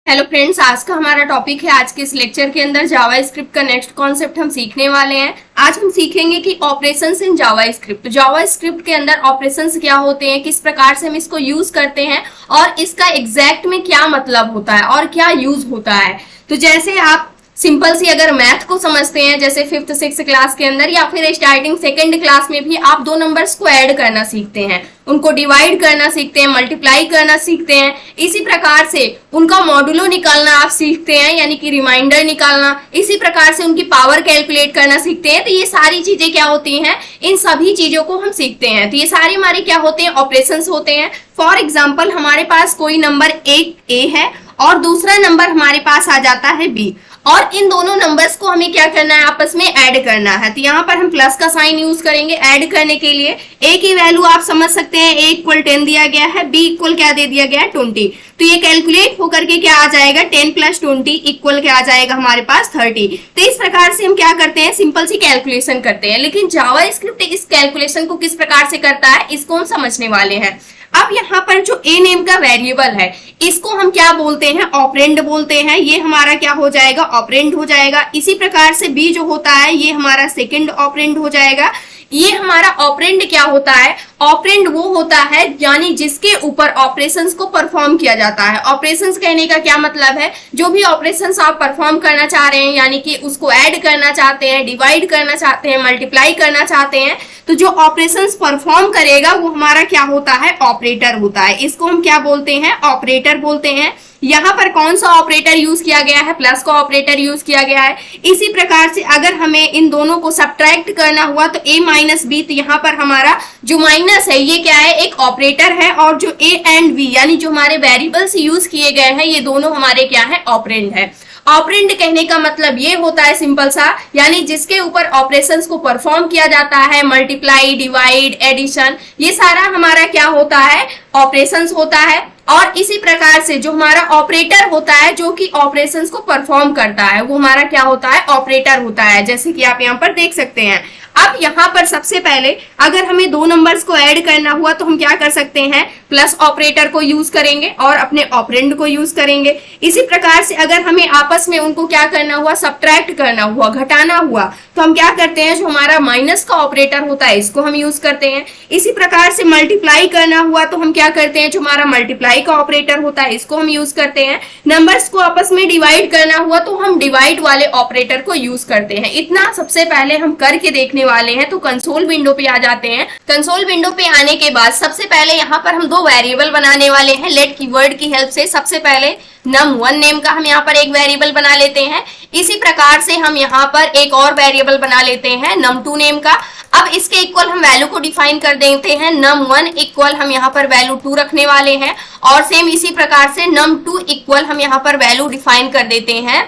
Hello friends, आज का हमारा टॉपिक है। आज के इस लेक्चर के अंदर जावा स्क्रिप्ट का नेक्स्ट कॉन्सेप्ट हम सीखने वाले हैं। आज हम सीखेंगे कि operations in Java script. Java script के अंदर ऑपरेशंस क्या होते हैं, किस प्रकार से हम इसको यूज करते हैं और इसका एग्जैक्ट में क्या मतलब होता है और क्या यूज होता है। तो जैसे आप सिंपल सी अगर मैथ को समझते हैं, जैसे 5th 6th क्लास के अंदर या फिर स्टार्टिंग 2nd क्लास में भी आप दो नंबर्स को ऐड करना सीखते हैं, उनको डिवाइड करना सीखते हैं, मल्टीप्लाई करना सीखते हैं। इसी प्रकार से उनका मॉडुलो निकालना आप सीखते हैं, यानी कि रिमाइंडर निकालना। इसी प्रकार से उनकी पावर कैलकुलेट करना सीखते हैं। तो ये सारी चीजें क्या होती हैं, इन सभी चीजों को हम सीखते हैं। तो ये सारे हमारे क्या होते हैं, ऑपरेशंस होते हैं। फॉर एग्जाम्पल, हमारे पास कोई नंबर एक ए है और दूसरा नंबर हमारे पास आ जाता है बी, और इन दोनों नंबर्स को हमें क्या करना है, आपस में ऐड करना है। तो यहाँ पर हम प्लस का साइन यूज करेंगे ऐड करने के लिए। ए की वैल्यू आप समझ सकते हैं, ए इक्वल 10 दिया गया है, बी इक्वल क्या दे दिया गया है, 20। तो ये कैलकुलेट होकर के क्या आ जाएगा, 10 + 20 इक्वल क्या आ जाएगा हमारे पास 30। तो इस प्रकार से हम क्या करते हैं, सिंपल सी कैलकुलेशन करते हैं। लेकिन जावा स्क्रिप्ट इस कैलकुलेशन को किस प्रकार से करता है, इसको हम समझने वाले हैं। अब यहाँ पर जो ए नेम का वेरिएबल है, इसको हम क्या बोलते हैं, ऑपरेंड बोलते हैं। ये हमारा क्या हो जाएगा, ऑपरेंड हो जाएगा। इसी प्रकार से बी जो होता है, ये हमारा सेकंड ऑपरेंड हो जाएगा। ये हमारा ऑपरेंड क्या होता है, ऑपरेंड वो होता है यानी जिसके ऊपर ऑपरेशंस को परफॉर्म किया जाता है। ऑपरेशंस कहने का क्या मतलब है, जो भी ऑपरेशंस आप परफॉर्म करना चाह रहे हैं, यानी कि उसको ऐड करना चाहते हैं, डिवाइड करना चाहते हैं, मल्टीप्लाई करना चाहते हैं, तो जो ऑपरेशंस परफॉर्म करेगा वो हमारा क्या होता है, ऑपरेटर होता है। इसको हम क्या बोलते हैं, ऑपरेटर बोलते हैं। यहाँ पर कौन सा ऑपरेटर यूज किया गया है, प्लस का ऑपरेटर यूज किया गया है। इसी प्रकार से अगर हमें इन दोनों को सब्ट्रैक्ट करना हुआ तो a - b, तो यहाँ पर हमारा जो माइनस है ये क्या है, एक ऑपरेटर है, और जो a एंड b यानी जो हमारे वेरिएबल्स यूज किए गए हैं, ये दोनों हमारे क्या है, ऑपरेंड है। ऑपरेंड कहने का मतलब ये होता है सिंपल सा, यानी जिसके ऊपर ऑपरेशंस को परफॉर्म किया जाता है, मल्टीप्लाई, डिवाइड, एडिशन, ये सारा हमारा क्या होता है, ऑपरेशंस होता है। और इसी प्रकार से जो हमारा ऑपरेटर होता है, जो कि ऑपरेशंस को परफॉर्म करता है, वो हमारा क्या होता है, ऑपरेटर होता है, जैसे कि आप यहाँ पर देख सकते हैं। अब यहाँ पर सबसे पहले अगर हमें दो नंबर्स को ऐड करना हुआ तो हम क्या कर सकते हैं, प्लस ऑपरेटर को यूज करेंगे और अपने ऑपरेंड को यूज करेंगे। इसी प्रकार से अगर हमें आपस में उनको क्या करना हुआ, सब्ट्रैक्ट करना हुआ, घटाना हुआ, तो हम क्या करते हैं, जो हमारा माइनस का ऑपरेटर होता है इसको हम यूज करते हैं। इसी प्रकार से मल्टीप्लाई करना हुआ तो हम क्या करते हैं, जो हमारा मल्टीप्लाई का ऑपरेटर होता है इसको हम यूज करते हैं। नंबर्स को आपस में डिवाइड करना हुआ तो हम डिवाइड वाले ऑपरेटर को यूज करते हैं। इतना सबसे पहले हम करके देखने वाले हैं। तो कंसोल विंडो पे आ जाते हैं। कंसोल विंडो पे आने के बाद सबसे पहले यहाँ पर हम दो वेरिएबल बनाने वाले हैं लेट कीवर्ड की हेल्प से। सबसे पहले num1 नेम का हम यहाँ पर एक वेरिएबल बना लेते हैं। इसी प्रकार से हम यहाँ पर एक और वेरिएबल बना लेते हैं num2 नेम का। अब इसके इक्वल हम वैल्यू को डिफाइन कर देते हैं। num1 इक्वल हम यहाँ पर वैल्यू 2 रखने वाले हैं, और सेम इसी प्रकार से num2 इक्वल हम यहाँ पर वैल्यू डिफाइन कर देते हैं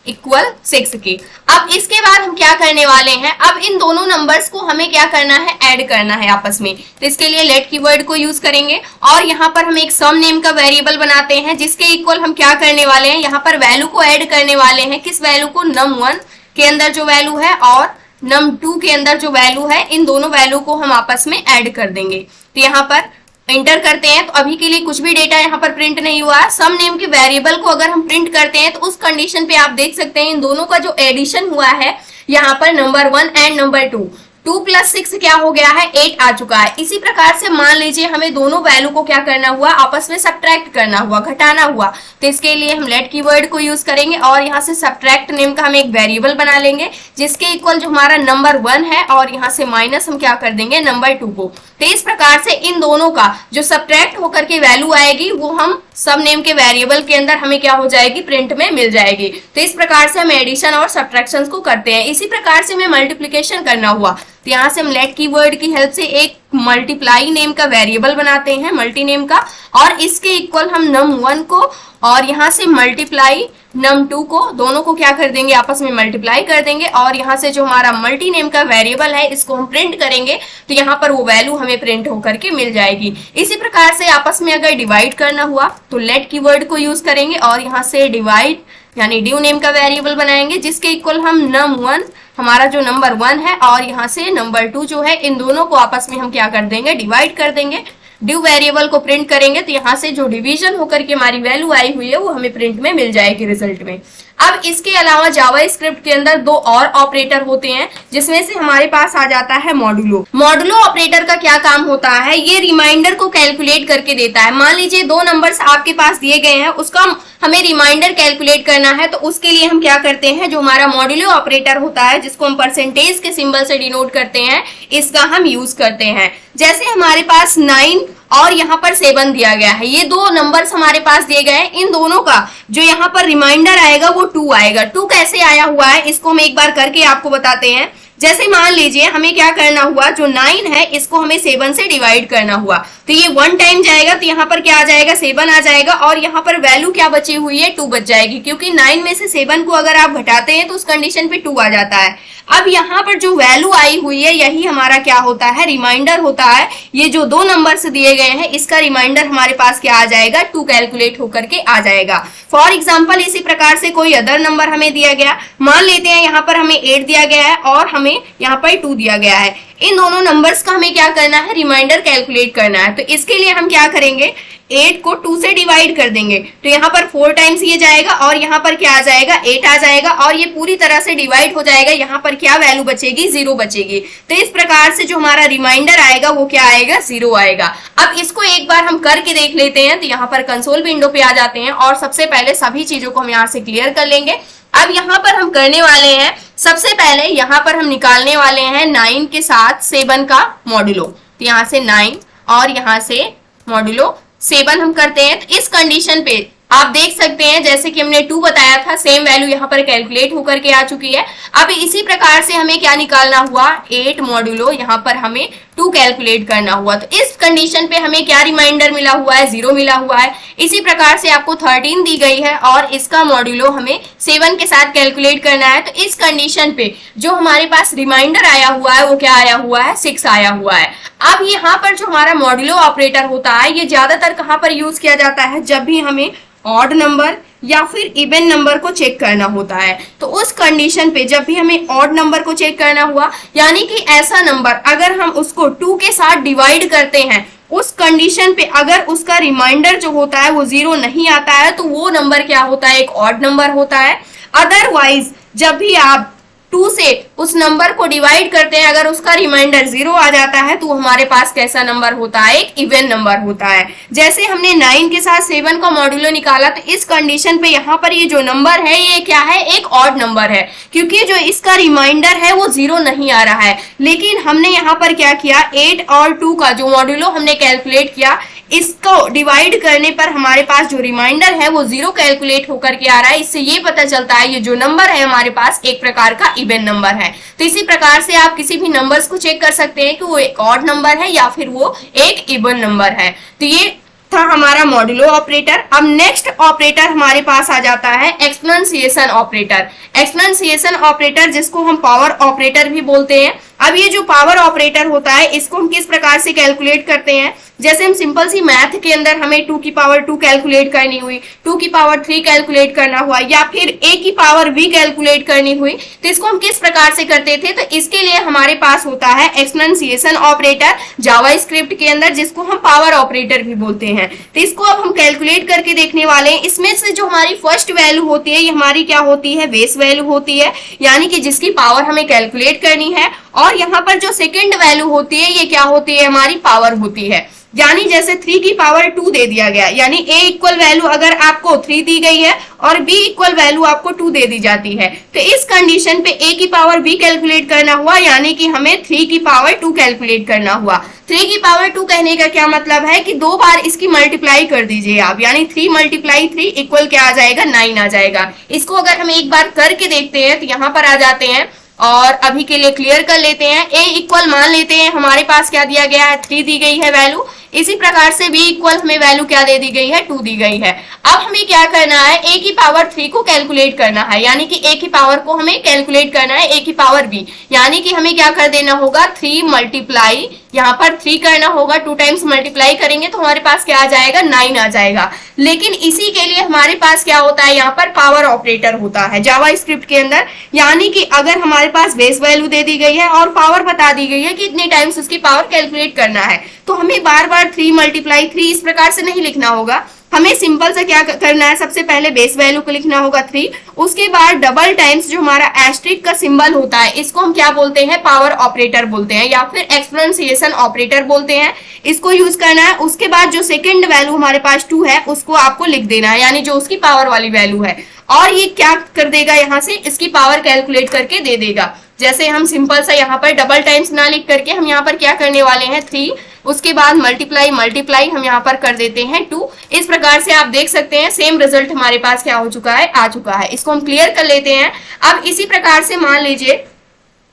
इक्वल 6 के। अब इसके बाद हम क्या करने वाले हैं, अब इन दोनों नंबर्स को हमें क्या करना है, ऐड करना है आपस में। तो इसके लिए लेट कीवर्ड को यूज करेंगे, और यहाँ पर हम एक सम नेम का वेरिएबल बनाते हैं, जिसके इक्वल हम क्या करने वाले हैं, यहाँ पर वैल्यू को ऐड करने वाले हैं। किस वैल्यू को, num1 के अंदर जो वैल्यू है और num2 के अंदर जो वैल्यू है, इन दोनों वैल्यू को हम आपस में ऐड कर देंगे। तो यहाँ पर इंटर करते हैं, तो अभी के लिए कुछ भी डेटा यहाँ पर प्रिंट नहीं हुआ है। सम नेम के वेरिएबल को अगर हम प्रिंट करते हैं तो उस कंडीशन पे आप देख सकते हैं इन दोनों का जो एडिशन हुआ है, यहाँ पर नंबर 1 एंड नंबर 2, 2 + 6 क्या हो गया है, 8 आ चुका है। इसी प्रकार से मान लीजिए हमें दोनों वैल्यू को क्या करना हुआ, आपस में सब्ट्रैक्ट करना हुआ, घटाना हुआ। तो इसके लिए हम लेट कीवर्ड को यूज करेंगे, और यहाँ से सब्ट्रैक्ट नेम का हम एक वेरिएबल बना लेंगे, जिसके इक्वल जो हमारा नंबर 1 है, और यहाँ से माइनस हम क्या कर देंगे, नंबर 2 को। तो इस प्रकार से इन दोनों का जो सब्ट्रैक्ट होकर के वैल्यू आएगी, वो हम सब नेम के वेरिएबल के अंदर हमें क्या हो जाएगी, प्रिंट में मिल जाएगी। तो इस प्रकार से हम एडिशन और सब्ट्रैक्शन को करते हैं। इसी प्रकार से हमें मल्टीप्लिकेशन करना हुआ, तो यहाँ से हम लेट कीवर्ड की हेल्प से एक मल्टीप्लाई नेम का वेरिएबल बनाते हैं, मल्टी नेम का, और इसके इक्वल हम num1 को और यहाँ से मल्टीप्लाई num2 को, दोनों को क्या कर देंगे, आपस में मल्टीप्लाई कर देंगे, और यहाँ से जो हमारा मल्टी नेम का वेरिएबल है इसको हम प्रिंट करेंगे, तो यहाँ पर वो वैल्यू हमें प्रिंट होकर के मिल जाएगी। इसी प्रकार से आपस में अगर डिवाइड करना हुआ तो लेट कीवर्ड को यूज करेंगे, और यहाँ से डिवाइड यानी ड्यू नेम का वेरिएबल बनाएंगे, जिसके इक्वल हम num1 हमारा जो नंबर 1 है और यहाँ से नंबर 2 जो है, इन दोनों को आपस में हम क्या कर देंगे, डिवाइड कर देंगे। डिव वेरिएबल को प्रिंट करेंगे तो यहाँ से जो डिवीजन होकर के हमारी वैल्यू आई हुई है वो हमें प्रिंट में मिल जाएगी रिजल्ट में। अब इसके अलावा जावास्क्रिप्ट के अंदर दो और ऑपरेटर होते हैं, जिसमें से हमारे पास आ जाता है मॉडुलो। मॉडुलो ऑपरेटर का क्या काम होता है, ये रिमाइंडर को कैलकुलेट करके देता है। मान लीजिए दो नंबर्स आपके पास दिए गए हैं, उसका हमें रिमाइंडर कैलकुलेट करना है, तो उसके लिए हम क्या करते हैं, जो हमारा मॉडुलो ऑपरेटर होता है जिसको हम परसेंटेज के सिंबल से डिनोट करते हैं, इसका हम यूज करते हैं। जैसे हमारे पास 9 और यहाँ पर 7 दिया गया है, ये दो नंबर्स हमारे पास दिए गए हैं, इन दोनों का जो यहाँ पर रिमाइंडर आएगा वो 2 आएगा। 2 कैसे आया हुआ है इसको हम एक बार करके आपको बताते हैं। जैसे मान लीजिए हमें क्या करना हुआ, जो 9 है इसको हमें 7 से डिवाइड करना हुआ, तो ये 1 टाइम जाएगा, तो यहाँ पर क्या आ जाएगा, 7 आ जाएगा, और यहाँ पर वैल्यू क्या बची हुई है, 2 बच जाएगी, क्योंकि 9 में से 7 को अगर आप घटाते हैं तो उस कंडीशन पे 2 आ जाता है। अब यहाँ पर जो वैल्यू आई हुई है यही हमारा क्या होता है, रिमाइंडर होता है। ये जो दो नंबर्स दिए गए हैं इसका रिमाइंडर हमारे पास क्या आ जाएगा, 2 कैलकुलेट होकर के आ जाएगा। फॉर एग्जाम्पल इसी प्रकार से कोई अदर नंबर हमें दिया गया, मान लेते हैं यहाँ पर हमें 8 दिया गया है और हमें यहाँ पर 2 दिया गया है। इन दोनों नंबर्स का हमें क्या करना है, रिमाइंडर कैलकुलेट करना है। तो इसके लिए हम क्या करेंगे, 8 को 2 से डिवाइड कर देंगे, तो यहाँ पर 4 टाइम्स ये जाएगा और यहाँ पर क्या आ जाएगा, 8 आ जाएगा, और ये पूरी तरह से डिवाइड हो जाएगा। यहाँ पर क्या वैल्यू बचेगी, 0 बचेगी। तो इस प्रकार से जो हमारा रिमाइंडर आएगा वो क्या आएगा, 0 आएगा। अब इसको एक बार हम करके देख लेते हैं। तो यहाँ पर कंसोल विंडो पे आ जाते हैं और सबसे पहले सभी चीजों को हम यहाँ से क्लियर कर लेंगे। अब यहाँ पर हम करने वाले हैं, सबसे पहले यहाँ पर हम निकालने वाले हैं 9 के साथ 7 का मॉडुलो। तो यहाँ से 9 और यहाँ से मॉडुलो 7 हम करते हैं। तो इस कंडीशन पे आप देख सकते हैं जैसे कि हमने 2 बताया था, सेम वैल्यू यहाँ पर कैलकुलेट होकर के आ चुकी है। अब इसी प्रकार से हमें क्या निकालना हुआ, 8 मॉडुलो यहाँ पर हमें 2 कैलकुलेट करना हुआ। तो इस कंडीशन पे हमें क्या रिमाइंडर मिला हुआ है, 0 मिला हुआ है। इसी प्रकार से आपको 13 दी गई है और इसका मॉडुलो हमें 7 के साथ कैलकुलेट करना है। तो इस कंडीशन पे जो हमारे पास रिमाइंडर आया हुआ है वो क्या आया हुआ है, 6 आया हुआ है। अब यहाँ पर जो हमारा मॉडुलो ऑपरेटर होता है ये ज्यादातर कहाँ पर यूज किया जाता है, जब भी हमें ऑड नंबर या फिर इवन नंबर को चेक करना होता है। तो उस कंडीशन पे जब भी हमें ऑड नंबर को चेक करना हुआ, यानी कि ऐसा नंबर अगर हम उसको 2 के साथ डिवाइड करते हैं, उस कंडीशन पे अगर उसका रिमाइंडर जो होता है वो 0 नहीं आता है, तो वो नंबर क्या होता है, एक ऑड नंबर होता है। अदरवाइज जब भी आप 2 से उस नंबर को डिवाइड करते हैं, अगर उसका रिमाइंडर 0 आ जाता है तो हमारे पास कैसा नंबर होता है, एक इवन नंबर होता है। जैसे हमने 9 के साथ 7 का मॉडुलो निकाला, तो इस कंडीशन पे यहाँ पर ये जो नंबर है ये क्या है, एक ऑड नंबर है, क्योंकि जो इसका रिमाइंडर है वो 0 नहीं आ रहा है। लेकिन हमने यहाँ पर क्या किया, 8 और 2 का जो मॉडुलो हमने कैलकुलेट किया, इसको डिवाइड करने पर हमारे पास जो रिमाइंडर है वो 0 कैलकुलेट होकर के आ रहा है। इससे ये पता चलता है ये जो नंबर है हमारे पास एक प्रकार का इवन नंबर है। तो इसी प्रकार से आप किसी भी नंबर्स को चेक कर सकते हैं कि वो एक ऑड नंबर है या फिर वो एक इवन नंबर है। तो ये था हमारा मॉडुलो ऑपरेटर। अब नेक्स्ट ऑपरेटर हमारे पास आ जाता है एक्सपोनेंशिएशन ऑपरेटर। एक्सपोनेंशिएशन ऑपरेटर जिसको हम पावर ऑपरेटर भी बोलते हैं। अब ये जो पावर ऑपरेटर होता है इसको हम किस प्रकार से कैलकुलेट करते हैं, जैसे हम सिंपल सी मैथ के अंदर हमें 2 की पावर 2 कैलकुलेट करनी हुई, 2 की पावर 3 कैलकुलेट करना हुआ, या फिर a की पावर v कैलकुलेट करनी हुई, तो इसको हम किस प्रकार से करते थे, तो इसके लिए हमारे पास होता है एक्सपोनेंशिएशन ऑपरेटर जावास्क्रिप्ट के अंदर, जिसको हम पावर ऑपरेटर भी बोलते हैं। तो इसको अब हम कैलकुलेट करके देखने वाले हैं। इसमें से जो हमारी फर्स्ट वैल्यू होती है ये हमारी क्या होती है, बेस वैल्यू होती है, यानी कि जिसकी पावर हमें कैलकुलेट करनी है। और यहाँ पर जो सेकेंड वैल्यू होती है ये क्या होती है, हमारी पावर होती है। यानी जैसे 3 की पावर 2 दे दिया गया, यानी a इक्वल वैल्यू अगर आपको 3 दी गई है और b इक्वल वैल्यू आपको 2 दे दी जाती है, तो इस कंडीशन पे a की पावर b कैलकुलेट करना हुआ, यानी कि हमें 3 की पावर 2 कैलकुलेट करना हुआ। 3 की पावर 2 कहने का क्या मतलब है कि 2 बार इसकी मल्टीप्लाई कर दीजिए आप, यानी 3 मल्टीप्लाई 3 इक्वल क्या आ जाएगा, 9 आ जाएगा। इसको अगर हम एक बार करके देखते हैं तो यहाँ पर आ जाते हैं और अभी के लिए क्लियर कर लेते हैं। a इक्वल मान लेते हैं हमारे पास क्या दिया गया है, 3 दी गई है वैल्यू। इसी प्रकार से b इक्वल हमें वैल्यू क्या दे दी गई है, 2 दी गई है। अब हमें क्या करना है, a की पावर 3 को कैलकुलेट करना है, यानी कि a की पावर को हमें कैलकुलेट करना है a की पावर b, यानी कि हमें क्या कर देना होगा, 3 मल्टीप्लाई यहाँ पर 3 करना होगा, 2 टाइम्स मल्टीप्लाई करेंगे तो हमारे पास क्या आ जाएगा, 9 आ जाएगा। लेकिन इसी के लिए हमारे पास क्या होता है, यहाँ पर पावर ऑपरेटर होता है जावा स्क्रिप्ट के अंदर। यानी कि अगर हमारे पास बेस वैल्यू दे दी गई है और पावर बता दी गई है कि इतने टाइम्स उसकी पावर कैलकुलेट करना है, तो हमें बार बार 3 मल्टीप्लाई 3 इस प्रकार से नहीं लिखना होगा। हमें सिंपल से क्या करना है, सबसे पहले बेस वैल्यू को लिखना होगा 3, उसके बाद डबल टाइम्स जो हमारा एस्ट्रिक का सिंबल होता है, इसको हम क्या बोलते हैं, पावर ऑपरेटर बोलते हैं या फिर एक्सपोनेंशिएशन ऑपरेटर बोलते हैं, इसको यूज करना है। उसके बाद जो सेकंड वैल्यू हमारे पास 2 है उसको आपको लिख देना है, यानी जो उसकी पावर वाली वैल्यू है, और ये क्या कर देगा, यहाँ से इसकी पावर कैलकुलेट करके दे देगा। जैसे हम सिंपल सा यहाँ पर डबल टाइम्स ना लिख करके हम यहाँ पर क्या करने वाले हैं, 3, उसके बाद मल्टीप्लाई मल्टीप्लाई हम यहाँ पर कर देते हैं 2। इस प्रकार से आप देख सकते हैं सेम रिजल्ट हमारे पास क्या हो चुका है, आ चुका है। इसको हम क्लियर कर लेते हैं। अब इसी प्रकार से मान लीजिए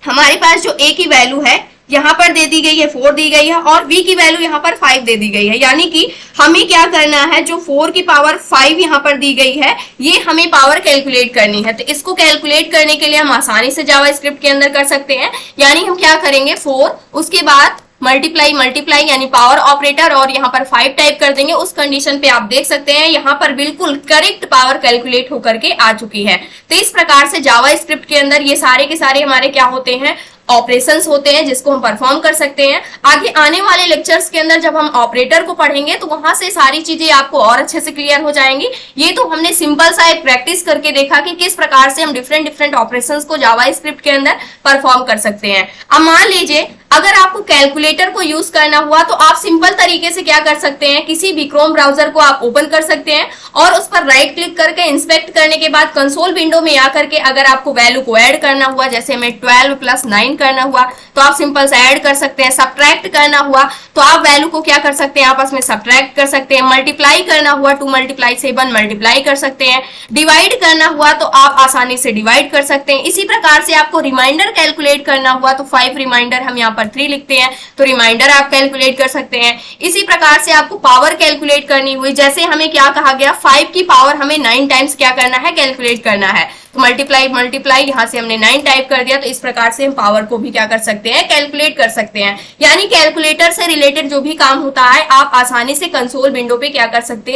हमारे पास जो a की वैल्यू है यहाँ पर दे दी गई है, 4 दी गई है, और b की वैल्यू यहाँ पर 5 दे दी गई है। यानी कि हमें क्या करना है, जो 4 की पावर 5 यहाँ पर दी गई है, ये हमें पावर कैलकुलेट करनी है। तो इसको कैलकुलेट करने के लिए हम आसानी से जावा स्क्रिप्ट के अंदर कर सकते हैं। यानी हम क्या करेंगे, 4 उसके बाद मल्टीप्लाई मल्टीप्लाई यानी पावर ऑपरेटर और यहाँ पर 5 टाइप कर देंगे। उस कंडीशन पे आप देख सकते हैं यहाँ पर बिल्कुल करेक्ट पावर कैलकुलेट होकर के आ चुकी है। तो इस प्रकार से जावा स्क्रिप्ट के अंदर ये सारे के सारे हमारे क्या होते हैं, ऑपरेशंस होते हैं जिसको हम परफॉर्म कर सकते हैं। आगे आने वाले लेक्चर्स के अंदर जब हम ऑपरेटर को पढ़ेंगे तो वहां से सारी चीजें आपको और अच्छे से क्लियर हो जाएंगी। ये तो हमने सिंपल सा एक प्रैक्टिस करके देखा कि किस प्रकार से हम डिफरेंट डिफरेंट ऑपरेशंस को जावा स्क्रिप्ट के अंदर परफॉर्म कर सकते हैं। अब मान लीजिए अगर आपको कैलकुलेटर को यूज करना हुआ तो आप सिंपल तरीके से क्या कर सकते हैं, किसी भी क्रोम ब्राउजर को आप ओपन कर सकते हैं और उस पर राइट क्लिक करके इंस्पेक्ट करने के बाद कंसोल विंडो में आकर के अगर आपको वैल्यू को ऐड करना हुआ, जैसे हमें 12 + 9 करना हुआ तो आप सिंपल से ऐड कर सकते हैं। सब्ट्रैक्ट करना हुआ तो आप वैल्यू को क्या कर सकते हैं, आपस में सब्ट्रैक्ट कर सकते हैं। मल्टीप्लाई करना हुआ 2 × 7 मल्टीप्लाई कर सकते हैं। डिवाइड करना हुआ तो आप आसानी से डिवाइड कर सकते हैं। इसी प्रकार से आपको रिमाइंडर कैलकुलेट करना हुआ तो 5 रिमाइंडर हम यहाँ पर 3 लिखते हैं तो रिमाइंडर आप कैलकुलेट कर सकते हैं। इसी प्रकार से आपको पावर कैलकुलेट करनी हुई, जैसे हमें क्या कहा गया, 5 की पावर हमें 9 टाइम्स क्या करना है, कैलकुलेट करना है। तो मल्टीप्लाई मल्टीप्लाई यहाँ से हमने 9 टाइप कर दिया। तो इस प्रकार से हम पावर को भी क्या कर सकते हैं, कैलकुलेट कर सकते हैं। यानी कैलकुलेटर से रिलेटेड जो भी काम होता है आप आसानी से कंसोल विंडो पे क्या कर सकते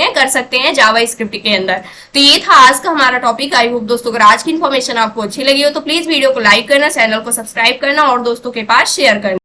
हैं जावा स्क्रिप्ट के अंदर। तो ये था आज का हमारा टॉपिक। आई होप दोस्तों अगर आज की इन्फॉर्मेशन आपको अच्छी लगी हो तो प्लीज वीडियो को लाइक करना, चैनल को सब्सक्राइब करना और दोस्तों के पास शेयर करना।